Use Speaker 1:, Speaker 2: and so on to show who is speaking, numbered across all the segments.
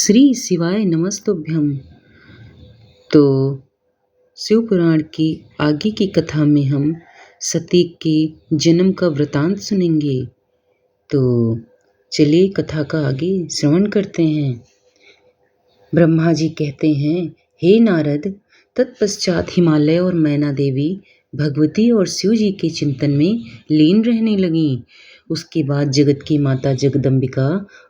Speaker 1: श्री शिवाय नमस्तुभ्यम। तो शिव पुराण की आगे की कथा में हम सती के जन्म का वृतांत सुनेंगे। तो चलिए कथा का आगे श्रवण करते हैं। ब्रह्मा जी कहते हैं, हे नारद, तत्पश्चात हिमालय और मैना देवी भगवती और शिव जी के चिंतन में लीन रहने लगीं। उसके बाद जगत की माता जगदम्बिका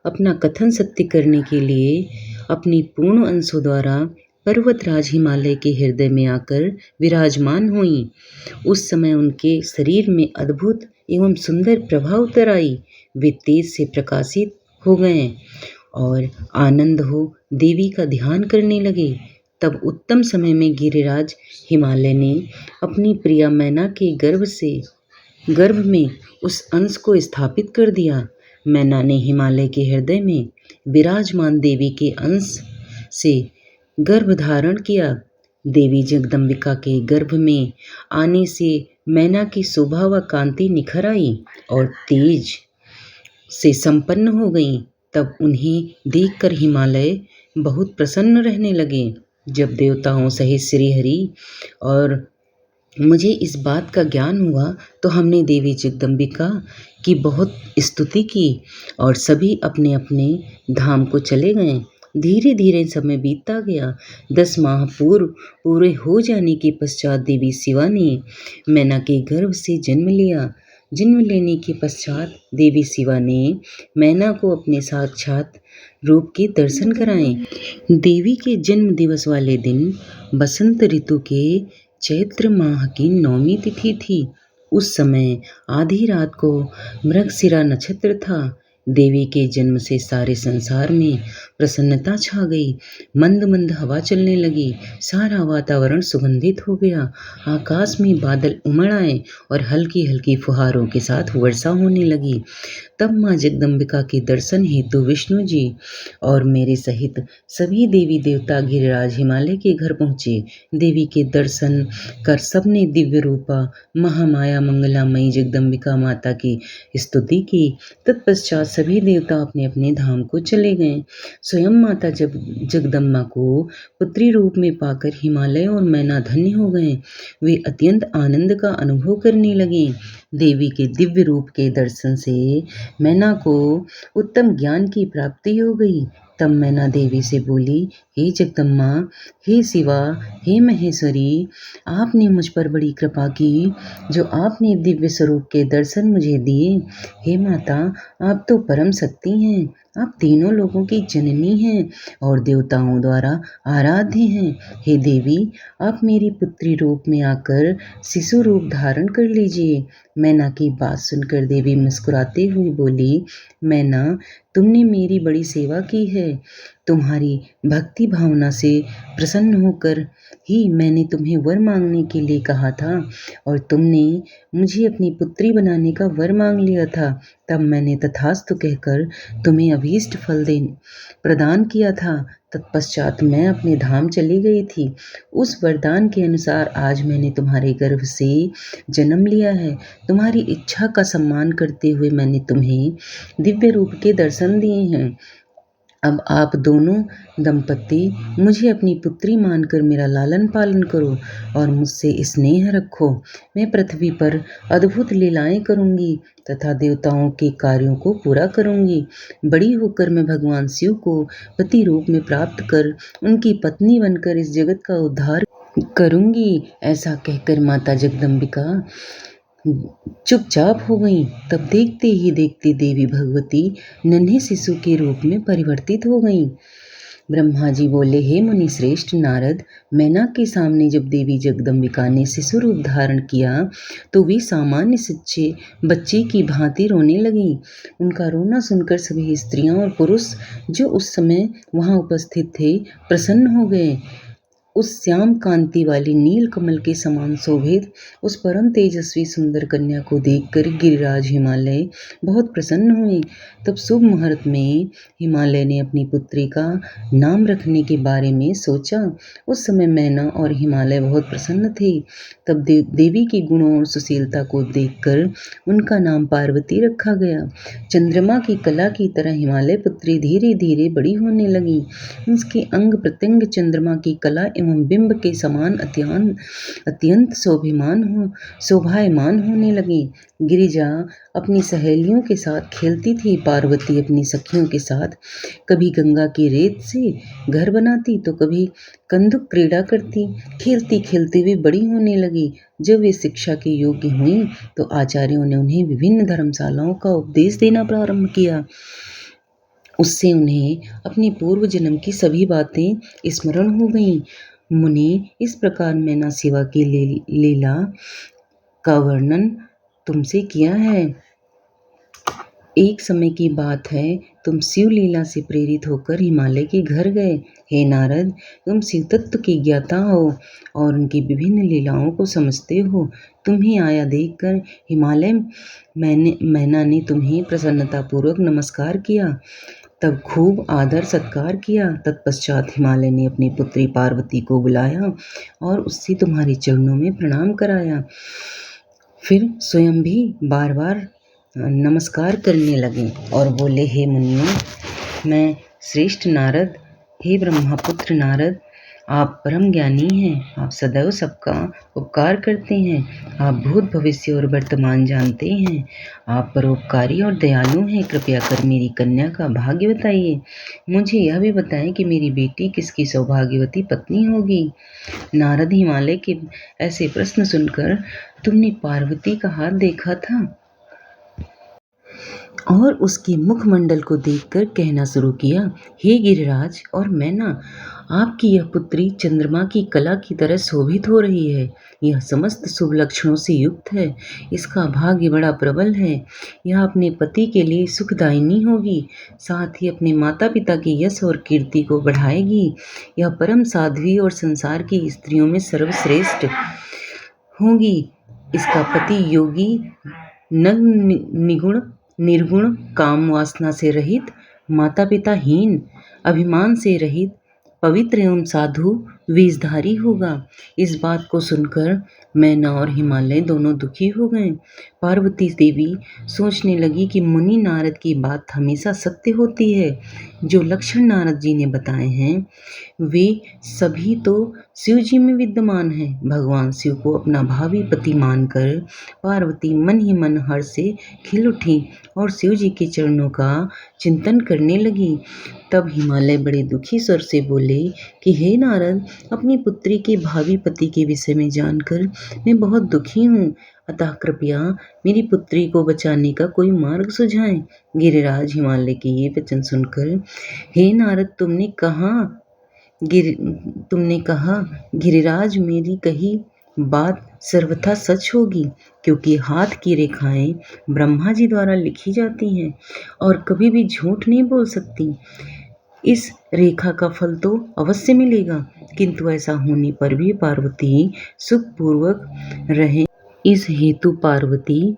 Speaker 1: अपना कथन सत्य करने के लिए अपनी पूर्ण अंशों द्वारा पर्वतराज हिमालय के हृदय में आकर विराजमान हुईं। उस समय उनके शरीर में अद्भुत एवं सुंदर प्रभा उतर आई। वे तेज से प्रकाशित हो गए और आनंद हो देवी का ध्यान करने लगे। तब उत्तम समय में गिरिराज हिमालय ने अपनी प्रिया मैना के गर्भ में उस अंश को स्थापित कर दिया। मैना ने हिमालय के हृदय में विराजमान देवी के अंश से गर्भ धारण किया। देवी जगदम्बिका के गर्भ में आने से मैना की शोभा व कांति निखर आई और तेज से संपन्न हो गई। तब उन्हें देखकर हिमालय बहुत प्रसन्न रहने लगे। जब देवताओं सहित श्री हरि और मुझे इस बात का ज्ञान हुआ तो हमने देवी जगदम्बिका की बहुत स्तुति की और सभी अपने अपने धाम को चले गए। धीरे धीरे समय बीतता गया। 10 माह पूर्व पूरे हो जाने के पश्चात देवी शिवा ने मैना के गर्भ से जन्म लिया। जन्म लेने के पश्चात देवी शिवा ने मैना को अपने साक्षात रूप के दर्शन कराए। देवी के जन्म दिवस वाले दिन बसंत ऋतु के चैत्र माह की 9वीं तिथि थी। उस समय आधी रात को मृगशिरा नक्षत्र था। देवी के जन्म से सारे संसार में प्रसन्नता छा गई। मंद मंद हवा चलने लगी। सारा वातावरण सुगंधित हो गया। आकाश में बादल उमड़ आए और हल्की हल्की फुहारों के साथ वर्षा होने लगी। तब माँ जगदम्बिका के दर्शन हेतु विष्णु जी और मेरे सहित सभी देवी देवता गिरिराज हिमालय के घर पहुँचे। देवी के दर्शन कर सबने दिव्य रूपा महामाया मंगलामयी जगदम्बिका माता की स्तुति की। तत्पश्चात सभी देवता अपने अपने धाम को चले गए। स्वयं माता जगदम्बा को पुत्री रूप में पाकर हिमालय और मैना धन्य हो गए। वे अत्यंत आनंद का अनुभव करने लगे। देवी के दिव्य रूप के दर्शन से मैना को उत्तम ज्ञान की प्राप्ति हो गई। तब मैना देवी से बोली, हे जगदम्बा, हे शिवा, हे महेश्वरी, आपने मुझ पर बड़ी कृपा की जो आपने दिव्य स्वरूप के दर्शन मुझे दिए। हे माता, आप तो परम शक्ति हैं। आप तीनों लोगों की जननी हैं और देवताओं द्वारा आराध्य हैं। हे देवी, आप मेरी पुत्री रूप में आकर शिशु रूप धारण कर लीजिए। मैना की बात सुनकर देवी मुस्कुराते हुए बोली, मैना, तुमने मेरी बड़ी सेवा की है। तुम्हारी भक्ति भावना से प्रसन्न होकर ही मैंने तुम्हें वर मांगने के लिए कहा था और तुमने मुझे अपनी पुत्री बनाने का वर मांग लिया था। तब मैंने तथास्तु कहकर तुम्हें अभीष्ट फल प्रदान किया था। तत्पश्चात मैं अपने धाम चली गई थी। उस वरदान के अनुसार आज मैंने तुम्हारे गर्भ से जन्म लिया है। तुम्हारी इच्छा का सम्मान करते हुए मैंने तुम्हें दिव्य रूप के दर्शन दिए हैं। अब आप दोनों दंपत्ति मुझे अपनी पुत्री मानकर मेरा लालन पालन करो और मुझसे स्नेह रखो। मैं पृथ्वी पर अद्भुत लीलाएं करूंगी तथा देवताओं के कार्यों को पूरा करूंगी। बड़ी होकर मैं भगवान शिव को पति रूप में प्राप्त कर उनकी पत्नी बनकर इस जगत का उद्धार करूंगी। ऐसा कहकर माता जगदम्बिका चुपचाप हो गई। तब देखते ही देखते देवी भगवती नन्हे शिशु के रूप में परिवर्तित हो गई। ब्रह्मा जी बोले, हे मुनि श्रेष्ठ नारद, मैना के सामने जब देवी जगदम्बिका ने शिशु रूप धारण किया तो वे सामान्य सच्चे बच्चे की भांति रोने लगी। उनका रोना सुनकर सभी स्त्रियां और पुरुष जो उस समय वहां उपस्थित थे प्रसन्न हो गए उस श्याम कांति वाली नील कमल के समान शोभित उस परम तेजस्वी सुंदर कन्या को देखकर गिरिराज हिमालय बहुत प्रसन्न हुए। तब शुभ मुहूर्त में हिमालय ने अपनी पुत्री का नाम रखने के बारे में सोचा। उस समय मैना और हिमालय बहुत प्रसन्न थे। तब देवी के गुणों और सुशीलता को देखकर उनका नाम पार्वती रखा गया। चंद्रमा की कला की तरह हिमालय पुत्री धीरे धीरे बड़ी होने लगी। उसके अंग प्रत्यंग चंद्रमा की कला एवं बिंब के समान अत्यंत शोभायमान होने लगे। गिरिजा अपनी सहेलियों के साथ खेलती थी। पार्वती अपनी सखियों के साथ कभी गंगा की रेत से घर बनाती तो कभी कंदुक क्रीड़ा करती। खेलती खेलती वे बड़ी होने लगी। जब वे शिक्षा के योग्य हुई तो आचार्यों ने उन्हें विभिन्न धर्मशालाओं का उपदेश देना प्रारंभ किया। उससे उन्हें अपने पूर्व जन्म की सभी बातें स्मरण हो गईं। मुनि इस प्रकार मैना शिवा की लीला का वर्णन तुमसे किया है। एक समय की बात है, तुम शिव लीला से प्रेरित होकर हिमालय के घर गए। हे नारद, तुम शिव तत्व के ज्ञाता हो और उनकी विभिन्न लीलाओं को समझते हो। तुम्हें आया देखकर हिमालय मैना ने तुम्हें प्रसन्नतापूर्वक नमस्कार किया, तब खूब आदर सत्कार किया। तत्पश्चात हिमालय ने अपनी पुत्री पार्वती को बुलाया और उससे तुम्हारे चरणों में प्रणाम कराया। फिर स्वयं भी बार बार नमस्कार करने लगे और बोले, हे मुनियों, मैं श्रेष्ठ नारद, हे ब्रह्मपुत्र नारद, आप परम ज्ञानी हैं। आप सदैव सबका उपकार करते हैं। आप भूत भविष्य और वर्तमान जानते हैं। आप परोपकारी और दयालु हैं। कृपया कर मेरी कन्या का भाग्य बताइए। मुझे यह भी बताएं कि मेरी बेटी किसकी सौभाग्यवती पत्नी होगी। नारद, हिमालय के ऐसे प्रश्न सुनकर तुमने पार्वती का हाथ देखा था और उसके मुखमंडल को देखकर कहना शुरू किया, हे गिरिराज और मैना, आपकी यह पुत्री चंद्रमा की कला की तरह शोभित हो रही है। यह समस्त शुभ लक्षणों से युक्त है। इसका भाग्य बड़ा प्रबल है। यह अपने पति के लिए सुखदायिनी होगी, साथ ही अपने माता पिता की यश और कीर्ति को बढ़ाएगी। यह परम साध्वी और संसार की स्त्रियों में सर्वश्रेष्ठ होगी। इसका पति योगी, निर्गुण, काम वासना से रहित, माता पिता हीन, अभिमान से रहित, पवित्र एवं साधु वेशधारी होगा। इस बात को सुनकर मैना और हिमालय दोनों दुखी हो गए। पार्वती देवी सोचने लगी कि मुनि नारद की बात हमेशा सत्य होती है। जो लक्षण नारद जी ने बताए हैं वे सभी तो शिव जी में विद्यमान हैं। भगवान शिव को अपना भावी पति मानकर पार्वती मन ही मन हर्ष से खिल उठी और शिव जी के चरणों का चिंतन करने लगी। तब हिमालय बड़े दुखी स्वर से बोले कि हे नारद, अपनी पुत्री के भावी पति के विषय में जानकर मैं बहुत दुखी हूँ। अतः कृपया मेरी पुत्री को बचाने का कोई मार्ग सुझाएं। गिरिराज हिमालय के ये वचन सुनकर, हे नारद, तुमने कहा गिरिराज, मेरी कही बात सर्वथा सच होगी, क्योंकि हाथ की रेखाएं ब्रह्मा जी द्वारा लिखी जाती हैं और कभी भी झूठ नहीं बोल सकती। इस रेखा का फल तो अवश्य मिलेगा, किंतु ऐसा होने पर भी पार्वती सुखपूर्वक रहे, इस हेतु पार्वती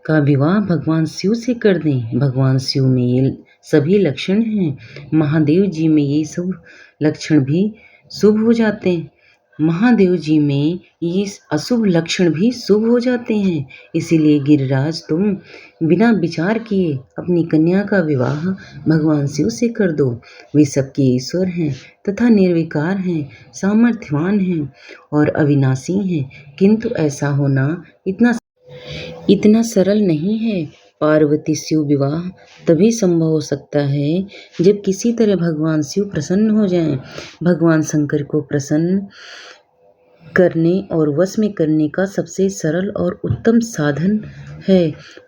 Speaker 1: का विवाह भगवान शिव से कर दें। भगवान शिव में ये सभी लक्षण हैं। महादेव जी में ये सब लक्षण भी शुभ हो जाते हैं। महादेव जी में ये अशुभ लक्षण भी शुभ हो जाते हैं। इसीलिए गिरिराज, तुम बिना विचार किए अपनी कन्या का विवाह भगवान शिव से कर दो। वे सबके ईश्वर हैं तथा निर्विकार हैं, सामर्थ्यवान हैं और अविनाशी हैं, किंतु ऐसा होना इतना सरल नहीं है। पार्वती शिव विवाह तभी संभव हो सकता है जब किसी तरह भगवान शिव प्रसन्न हो जाएं। भगवान शंकर को प्रसन्न करने और वश में करने का सबसे सरल और उत्तम साधन है।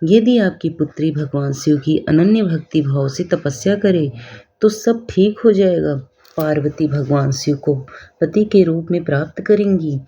Speaker 1: यदि आपकी पुत्री भगवान शिव की अनन्य भक्ति भाव से तपस्या करे तो सब ठीक हो जाएगा। पार्वती भगवान शिव को पति के रूप में प्राप्त करेंगी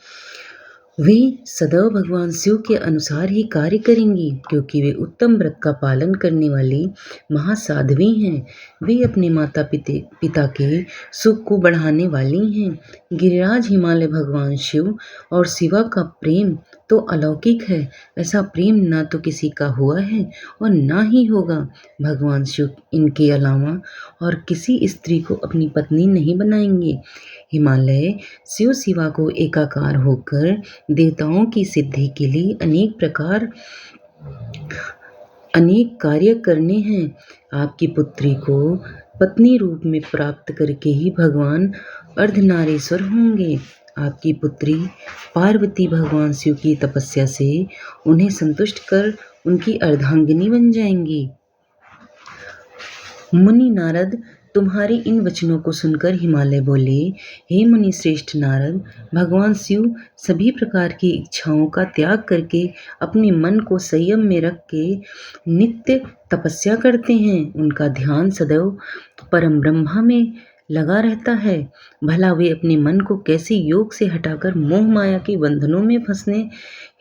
Speaker 1: वे सदैव भगवान शिव के अनुसार ही कार्य करेंगी, क्योंकि वे उत्तम व्रत का पालन करने वाली महासाध्वी हैं। वे अपने माता पिता के सुख को बढ़ाने वाली हैं। गिरिराज हिमालय भगवान शिव और शिवा का प्रेम तो अलौकिक है। ऐसा प्रेम ना तो किसी का हुआ है और ना ही होगा। भगवान शिव इनके अलावा और किसी स्त्री को अपनी पत्नी नहीं बनाएंगे। हिमालय शिव शिवा को एकाकार होकर देवताओं की सिद्धि के लिए अनेक कार्य करने हैं। आपकी पुत्री को पत्नी रूप में प्राप्त करके ही भगवान अर्धनारीश्वर होंगे। आपकी पुत्री पार्वती भगवान शिव की तपस्या से उन्हें संतुष्ट कर उनकी अर्धांगिनी बन जाएंगी। मुनि नारद, तुम्हारे इन वचनों को सुनकर हिमालय बोले, हे मुनि श्रेष्ठ नारद, भगवान शिव सभी प्रकार की इच्छाओं का त्याग करके अपने मन को संयम में रख के नित्य तपस्या करते हैं। उनका ध्यान सदैव परम ब्रह्मा में लगा रहता है। भला वे अपने मन को कैसे योग से हटाकर मोह माया के बंधनों में फंसने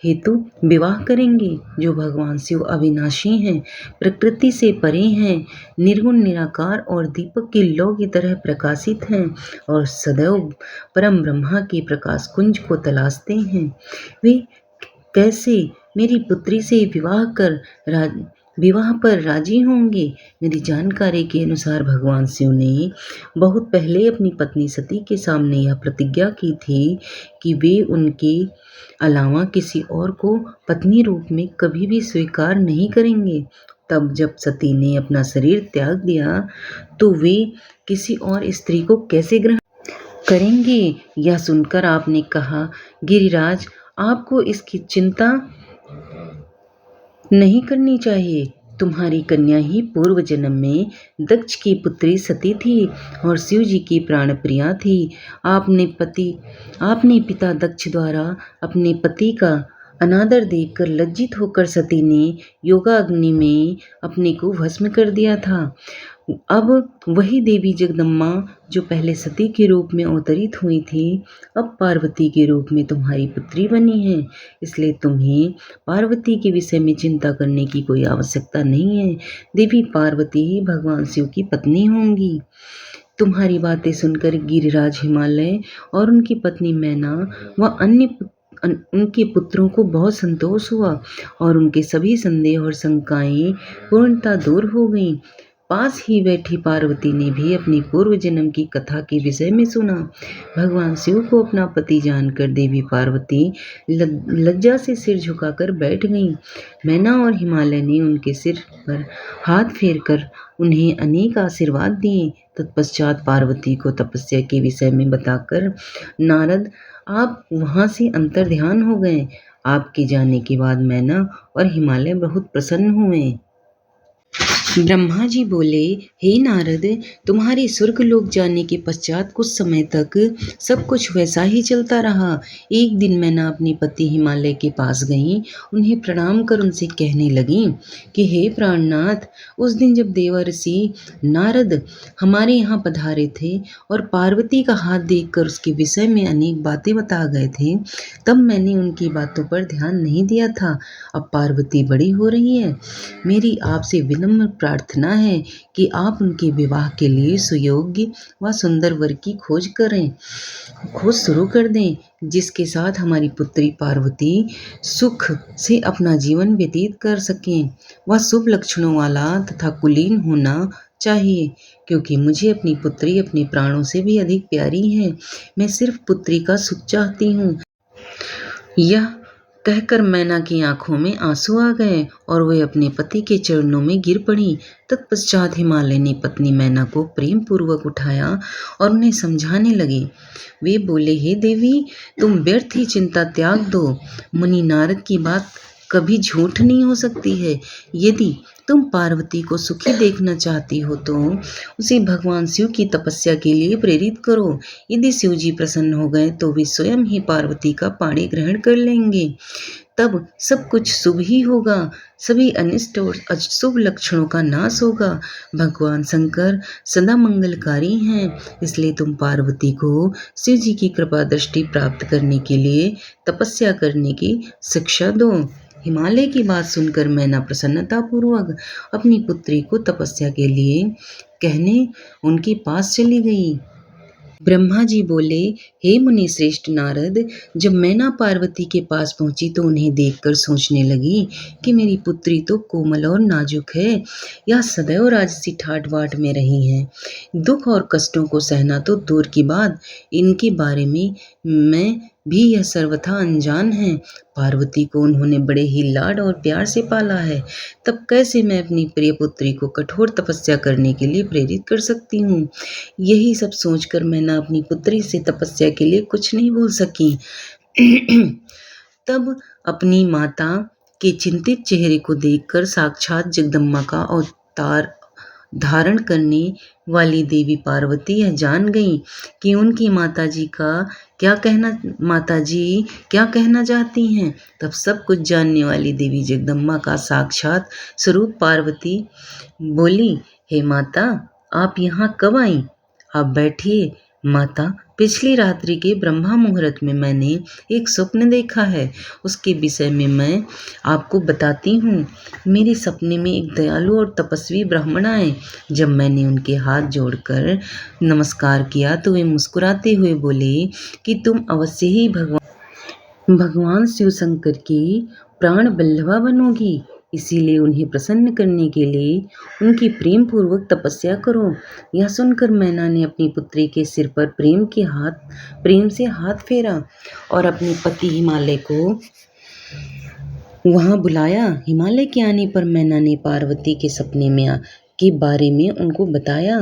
Speaker 1: हेतु विवाह करेंगे। जो भगवान शिव अविनाशी हैं, प्रकृति से परे हैं, निर्गुण निराकार और दीपक की लौ की तरह प्रकाशित हैं और सदैव परम ब्रह्मा के प्रकाश कुंज को तलाशते हैं। वे कैसे मेरी पुत्री से विवाह पर राजी होंगे। मेरी जानकारी के अनुसार भगवान शिव ने बहुत पहले अपनी पत्नी सती के सामने यह प्रतिज्ञा की थी कि वे उनके अलावा किसी और को पत्नी रूप में कभी भी स्वीकार नहीं करेंगे। तब जब सती ने अपना शरीर त्याग दिया तो वे किसी और स्त्री को कैसे ग्रहण करेंगे। यह सुनकर आपने कहा, गिरिराज, आपको इसकी चिंता नहीं करनी चाहिए। तुम्हारी कन्या ही पूर्व जन्म में दक्ष की पुत्री सती थी और शिव जी की प्राण प्रिया थी। आपने पिता दक्ष द्वारा अपने पति का अनादर देखकर लज्जित होकर सती ने योगाग्नि में अपने को भस्म कर दिया था। अब वही देवी जगदम्बा जो पहले सती के रूप में अवतरित हुई थी, अब पार्वती के रूप में तुम्हारी पुत्री बनी है। इसलिए तुम्हें पार्वती के विषय में चिंता करने की कोई आवश्यकता नहीं है। देवी पार्वती ही भगवान शिव की पत्नी होंगी। तुम्हारी बातें सुनकर गिरिराज हिमालय और उनकी पत्नी मैना व उनके पुत्रों को बहुत संतोष हुआ और उनके सभी संदेह और शंकाएं पूर्णतः दूर हो गईं। पास ही बैठी पार्वती ने भी अपनी पूर्व जन्म की कथा के विषय में सुना। भगवान शिव को अपना पति जानकर देवी पार्वती लज्जा से सिर झुकाकर बैठ गईं। मैना और हिमालय ने उनके सिर पर हाथ फेरकर उन्हें अनेक आशीर्वाद दिए। तत्पश्चात पार्वती को तपस्या के विषय में बताकर नारद आप वहां से अंतर्ध्यान हो गए। आपके जाने के बाद मैना और हिमालय बहुत प्रसन्न हुए। ब्रह्मा जी बोले, हे नारद, तुम्हारे स्वर्गलोक जाने के पश्चात कुछ समय तक सब कुछ वैसा ही चलता रहा। एक दिन मैना अपने पति हिमालय के पास गई, उन्हें प्रणाम कर उनसे कहने लगी कि हे प्राणनाथ, उस दिन जब देवर्षि नारद हमारे यहाँ पधारे थे और पार्वती का हाथ देखकर उसके विषय में अनेक बातें बता गए थे, तब मैंने उनकी बातों पर ध्यान नहीं दिया था। अब पार्वती बड़ी हो रही है, मेरी आपसे विनम्र प्रार्थना है कि आप उनके विवाह के लिए सुयोग्य व सुंदर वर की खोज शुरू कर दें, जिसके साथ हमारी पुत्री पार्वती सुख से अपना जीवन व्यतीत कर सकें। वह शुभ लक्षणों वाला तथा कुलीन होना चाहिए, क्योंकि मुझे अपनी पुत्री अपने प्राणों से भी अधिक प्यारी है। मैं सिर्फ पुत्री का सुख चाहती हूँ। यह कहकर मैना की आंखों में आंसू आ गए और वे अपने पति के चरणों में गिर पड़ी। तत्पश्चात हिमालय ने पत्नी मैना को प्रेम पूर्वक उठाया और उन्हें समझाने लगे। वे बोले, हे देवी, तुम व्यर्थ ही चिंता त्याग दो। मुनि नारद की बात कभी झूठ नहीं हो सकती है। यदि तुम पार्वती को सुखी देखना चाहती हो तो उसे भगवान शिव की तपस्या के लिए प्रेरित करो। यदि शिव जी प्रसन्न हो गए तो वे स्वयं ही पार्वती का पाणी ग्रहण कर लेंगे। तब सब कुछ शुभ ही होगा, सभी अनिष्ट और अशुभ लक्षणों का नाश होगा। भगवान शंकर सदा मंगलकारी हैं, इसलिए तुम पार्वती को शिव जी की कृपा दृष्टि प्राप्त करने के लिए तपस्या करने की शिक्षा दो। हिमालय की बात सुनकर मैना प्रसन्नतापूर्वक अपनी पुत्री को तपस्या के लिए कहने उनके पास चली गई। ब्रह्मा जी बोले, हे मुनि श्रेष्ठ नारद, जब मैना पार्वती के पास पहुंची तो उन्हें देखकर सोचने लगी कि मेरी पुत्री तो कोमल और नाजुक है, यह सदैव राजसी ठाट बाट में रही हैं। दुख और कष्टों को सहना तो दूर की बात, इनके बारे में मैं भी यह सर्वथा अनजान है। पार्वती को उन्होंने बड़े ही लाड और प्यार से पाला है, तब कैसे मैं अपनी प्रिय पुत्री को कठोर तपस्या करने के लिए प्रेरित कर सकती हूँ। यही सब सोचकर मैना अपनी पुत्री से तपस्या के लिए कुछ नहीं बोल सकी। तब अपनी माता के चिंतित चेहरे को देखकर साक्षात जगदम्बा का अवतार धारण करने वाली देवी पार्वती यह जान गई कि उनकी माताजी क्या कहना चाहती हैं। तब सब कुछ जानने वाली देवी जगदम्बा का साक्षात स्वरूप पार्वती बोली, हे माता, आप यहाँ कब आई? आप बैठिए। माता, पिछली रात्रि के ब्रह्मा मुहूर्त में मैंने एक स्वप्न देखा है, उसके विषय में मैं आपको बताती हूँ। मेरे सपने में एक दयालु और तपस्वी ब्राह्मण आए। जब मैंने उनके हाथ जोड़कर नमस्कार किया तो वे मुस्कुराते हुए बोले कि तुम अवश्य ही भगवान शिव शंकर की प्राण बल्लभा बनोगी, इसीलिए उन्हें प्रसन्न करने के लिए उनकी प्रेम पूर्वक तपस्या करो। यह सुनकर मैना ने अपनी पुत्री के सिर पर प्रेम से हाथ फेरा और अपने पति हिमालय को वहां बुलाया। हिमालय के आने पर मैना ने पार्वती के सपने में के बारे में उनको बताया।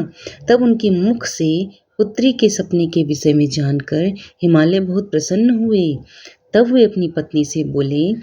Speaker 1: तब उनके मुख से पुत्री के सपने के विषय में जानकर हिमालय बहुत प्रसन्न हुए। तब वे अपनी पत्नी से बोले,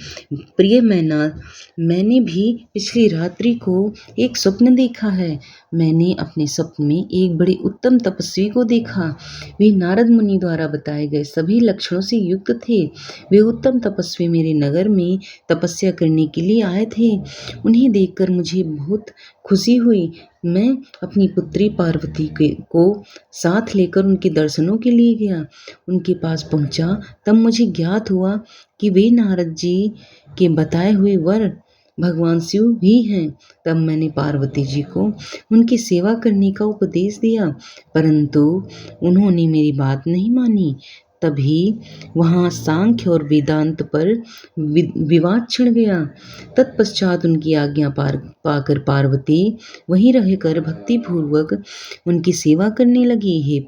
Speaker 1: प्रिय मैना, मैंने भी पिछली रात्रि को एक स्वप्न देखा है। मैंने अपने स्वप्न में एक बड़े उत्तम तपस्वी को देखा। वे नारद मुनि द्वारा बताए गए सभी लक्षणों से युक्त थे। वे उत्तम तपस्वी मेरे नगर में तपस्या करने के लिए आए थे। उन्हें देखकर मुझे बहुत खुशी हुई। मैं अपनी पुत्री पार्वती को साथ लेकर उनके दर्शनों के लिए गया। उनके पास पहुंचा तब मुझे ज्ञात हुआ कि वे नारद जी के बताए हुए वर भगवान शिव ही हैं। तब मैंने पार्वती जी को उनकी सेवा करने का उपदेश दिया, परंतु उन्होंने मेरी बात नहीं मानी। तभी वहाँ सांख्य और वेदांत पर विवाद छिड़ गया। तत्पश्चात उनकी आज्ञा पाकर पार्वती वहीं रहकर भक्तिपूर्वक उनकी सेवा करने लगी। हे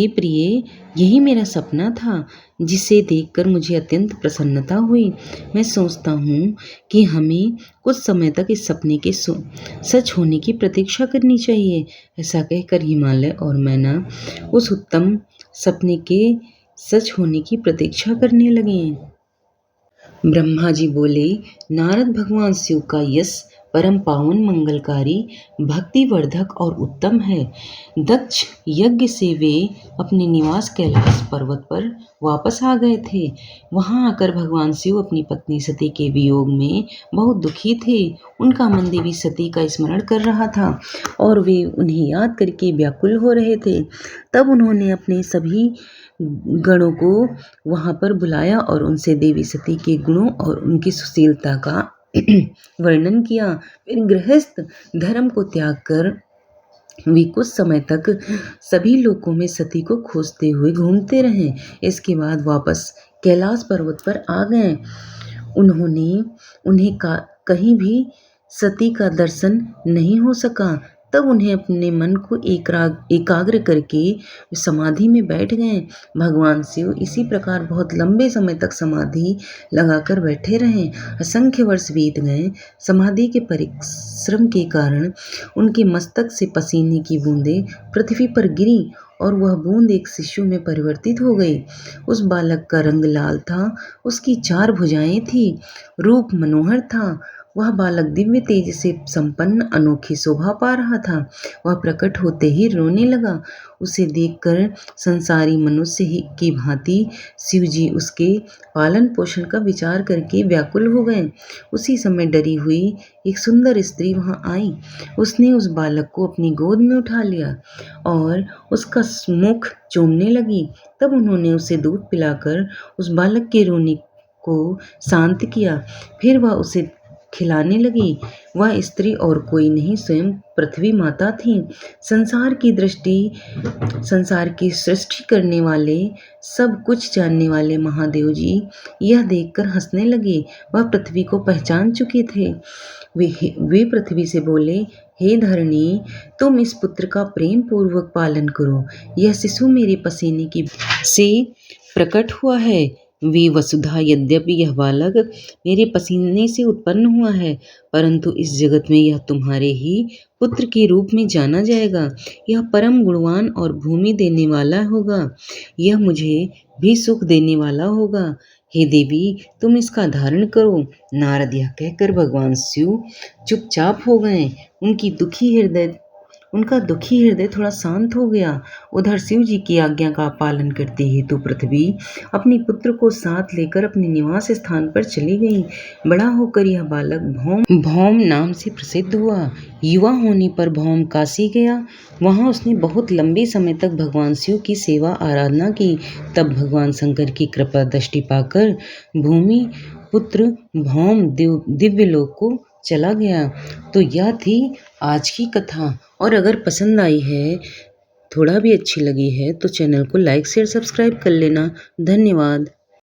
Speaker 1: प्रिय, यही मेरा सपना था, जिसे देखकर मुझे अत्यंत प्रसन्नता हुई। मैं सोचता हूँ कि हमें कुछ समय तक इस सपने के सच होने की प्रतीक्षा करनी चाहिए। ऐसा कहकर हिमालय और मैना उस उत्तम सपने के सच होने की प्रतीक्षा करने लगे। ब्रह्मा जी बोले, नारद, भगवान शिव का यश परम पावन, मंगलकारी, भक्तिवर्धक और उत्तम है। दक्ष यज्ञ से वे अपने निवास कैलाश पर्वत पर वापस आ गए थे। वहां आकर भगवान शिव अपनी पत्नी सती के वियोग में बहुत दुखी थे। उनका मन देवी सती का स्मरण कर रहा था और वे उन्हें याद करके व्याकुल हो रहे थे। तब उन्होंने अपने सभी गणों को वहां पर बुलाया और उनसे देवी सती के गुणों और उनकी सुशीलता का वर्णन किया। फिर गृहस्थ धर्म को त्याग कर वे कुछ समय तक सभी लोकों में सती को खोजते हुए घूमते रहे। इसके बाद वापस कैलाश पर्वत पर आ गए। उन्हें कहीं भी सती का दर्शन नहीं हो सका। तब उन्हें अपने मन को एकाग्र करके समाधि में बैठ गए। भगवान शिव इसी प्रकार बहुत लंबे समय तक समाधि लगाकर बैठे रहे। असंख्य वर्ष बीत गए। समाधि के परिश्रम के कारण उनके मस्तक से पसीने की बूंदें पृथ्वी पर गिरी और वह बूंद एक शिशु में परिवर्तित हो गई। उस बालक का रंग लाल था, उसकी 4 भुजाएं थी, रूप मनोहर था। वह बालक दिव्य तेज से संपन्न अनोखी शोभा पा रहा था। वह प्रकट होते ही रोने लगा। उसे देखकर संसारी मनुष्य की भांति शिवजी उसके पालन पोषण का विचार करके व्याकुल हो गए। उसी समय डरी हुई एक सुंदर स्त्री वहां आई। उसने उस बालक को अपनी गोद में उठा लिया और उसका मुख चूमने लगी। तब उन्होंने उसे दूध पिलाकर उस बालक के रोने को शांत किया। फिर वह उसे खिलाने लगी। वह स्त्री और कोई नहीं, स्वयं पृथ्वी माता थी। संसार की सृष्टि करने वाले, सब कुछ जानने वाले महादेव जी यह देखकर हंसने लगे। वह पृथ्वी को पहचान चुके थे। वे पृथ्वी से बोले, हे धरणी, तुम इस पुत्र का प्रेम पूर्वक पालन करो। यह शिशु मेरे पसीने की से प्रकट हुआ है। वे वसुधा, यद्यपि यह बालक मेरे पसीने से उत्पन्न हुआ है, परंतु इस जगत में यह तुम्हारे ही पुत्र के रूप में जाना जाएगा। यह परम गुणवान और भूमि देने वाला होगा। यह मुझे भी सुख देने वाला होगा। हे देवी, तुम इसका धारण करो। नारद यह कहकर भगवान शिव चुपचाप हो गए। उनका दुखी हृदय थोड़ा शांत हो गया। उधर शिव जी की आज्ञा का पालन करते हेतु पृथ्वी अपने पुत्र को साथ लेकर अपने निवास स्थान पर चली गई। बड़ा होकर यह बालक भौम नाम से प्रसिद्ध हुआ। युवा होने पर भौम काशी गया। वहां उसने बहुत लंबे समय तक भगवान शिव की सेवा आराधना की। तब भगवान शंकर की कृपा दृष्टि पाकर भूमि पुत्र भौम दिव्य लोक को चला गया। तो यह थी आज की कथा। और अगर पसंद आई है, थोड़ा भी अच्छी लगी है, तो चैनल को लाइक शेयर सब्सक्राइब कर लेना। धन्यवाद।